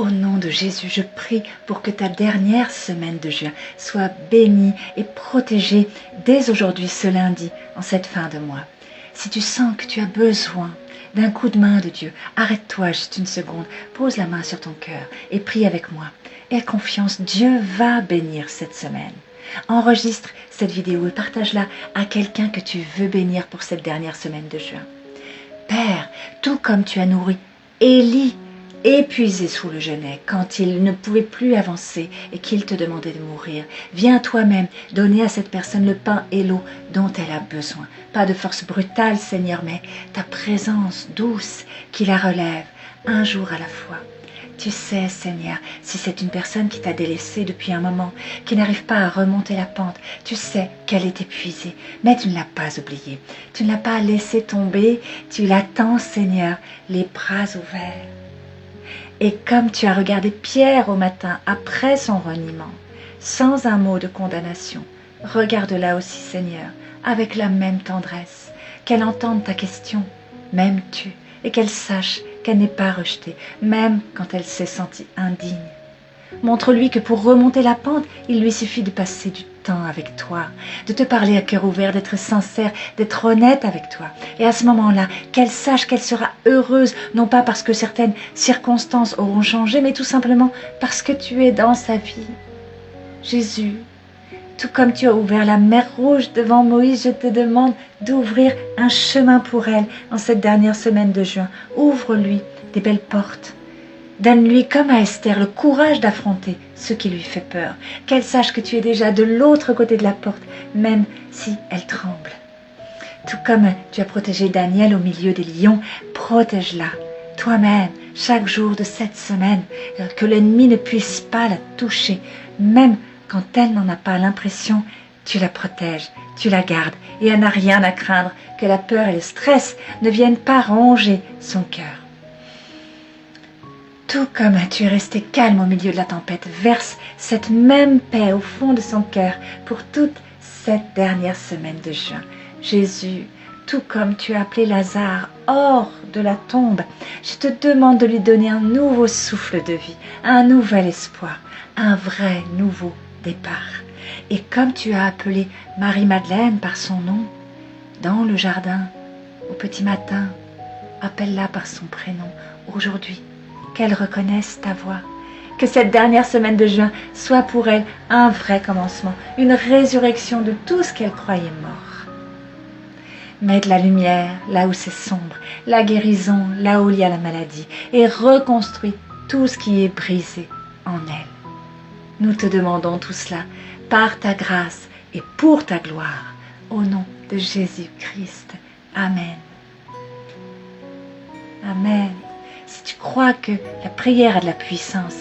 Au nom de Jésus, je prie pour que ta dernière semaine de juin soit bénie et protégée dès aujourd'hui, ce lundi, en cette fin de mois. Si tu sens que tu as besoin d'un coup de main de Dieu, arrête-toi juste une seconde, pose la main sur ton cœur et prie avec moi. Aie confiance, Dieu va bénir cette semaine. Enregistre cette vidéo et partage-la à quelqu'un que tu veux bénir pour cette dernière semaine de juin. Père, tout comme tu as nourri Élie, épuisé sous le genêt, quand il ne pouvait plus avancer et qu'il te demandait de mourir, viens toi-même donner à cette personne le pain et l'eau dont elle a besoin. Pas de force brutale, Seigneur, mais ta présence douce qui la relève un jour à la fois. Tu sais, Seigneur, si c'est une personne qui t'a délaissé depuis un moment, qui n'arrive pas à remonter la pente, tu sais qu'elle est épuisée, mais tu ne l'as pas oubliée. Tu ne l'as pas laissée tomber, tu l'attends, Seigneur, les bras ouverts. Et comme tu as regardé Pierre au matin après son reniement, sans un mot de condamnation, regarde-la aussi, Seigneur, avec la même tendresse, qu'elle entende ta question, m'aimes-tu, et qu'elle sache qu'elle n'est pas rejetée, même quand elle s'est sentie indigne. Montre-lui que pour remonter la pente, il lui suffit de passer du temps avec toi, de te parler à cœur ouvert, d'être sincère, d'être honnête avec toi. Et à ce moment-là, qu'elle sache qu'elle sera heureuse, non pas parce que certaines circonstances auront changé, mais tout simplement parce que tu es dans sa vie. Jésus, tout comme tu as ouvert la mer Rouge devant Moïse, je te demande d'ouvrir un chemin pour elle en cette dernière semaine de juin. Ouvre-lui des belles portes. Donne-lui, comme à Esther, le courage d'affronter ce qui lui fait peur. Qu'elle sache que tu es déjà de l'autre côté de la porte, même si elle tremble. Tout comme tu as protégé Daniel au milieu des lions, protège-la toi-même chaque jour de cette semaine, que l'ennemi ne puisse pas la toucher, même quand elle n'en a pas l'impression. Tu la protèges, tu la gardes, et elle n'a rien à craindre que la peur et le stress ne viennent pas ronger son cœur. Tout comme tu es resté calme au milieu de la tempête, verse cette même paix au fond de son cœur pour toute cette dernière semaine de juin. Jésus, tout comme tu as appelé Lazare hors de la tombe, je te demande de lui donner un nouveau souffle de vie, un nouvel espoir, un vrai nouveau départ. Et comme tu as appelé Marie-Madeleine par son nom, dans le jardin, au petit matin, appelle-la par son prénom aujourd'hui. Qu'elle reconnaisse ta voix, que cette dernière semaine de juin soit pour elle un vrai commencement, une résurrection de tout ce qu'elle croyait mort. Mets de la lumière là où c'est sombre, la guérison là où il y a la maladie, et reconstruis tout ce qui est brisé en elle. Nous te demandons tout cela par ta grâce et pour ta gloire, au nom de Jésus-Christ. Amen. Amen. Si tu crois que la prière a de la puissance,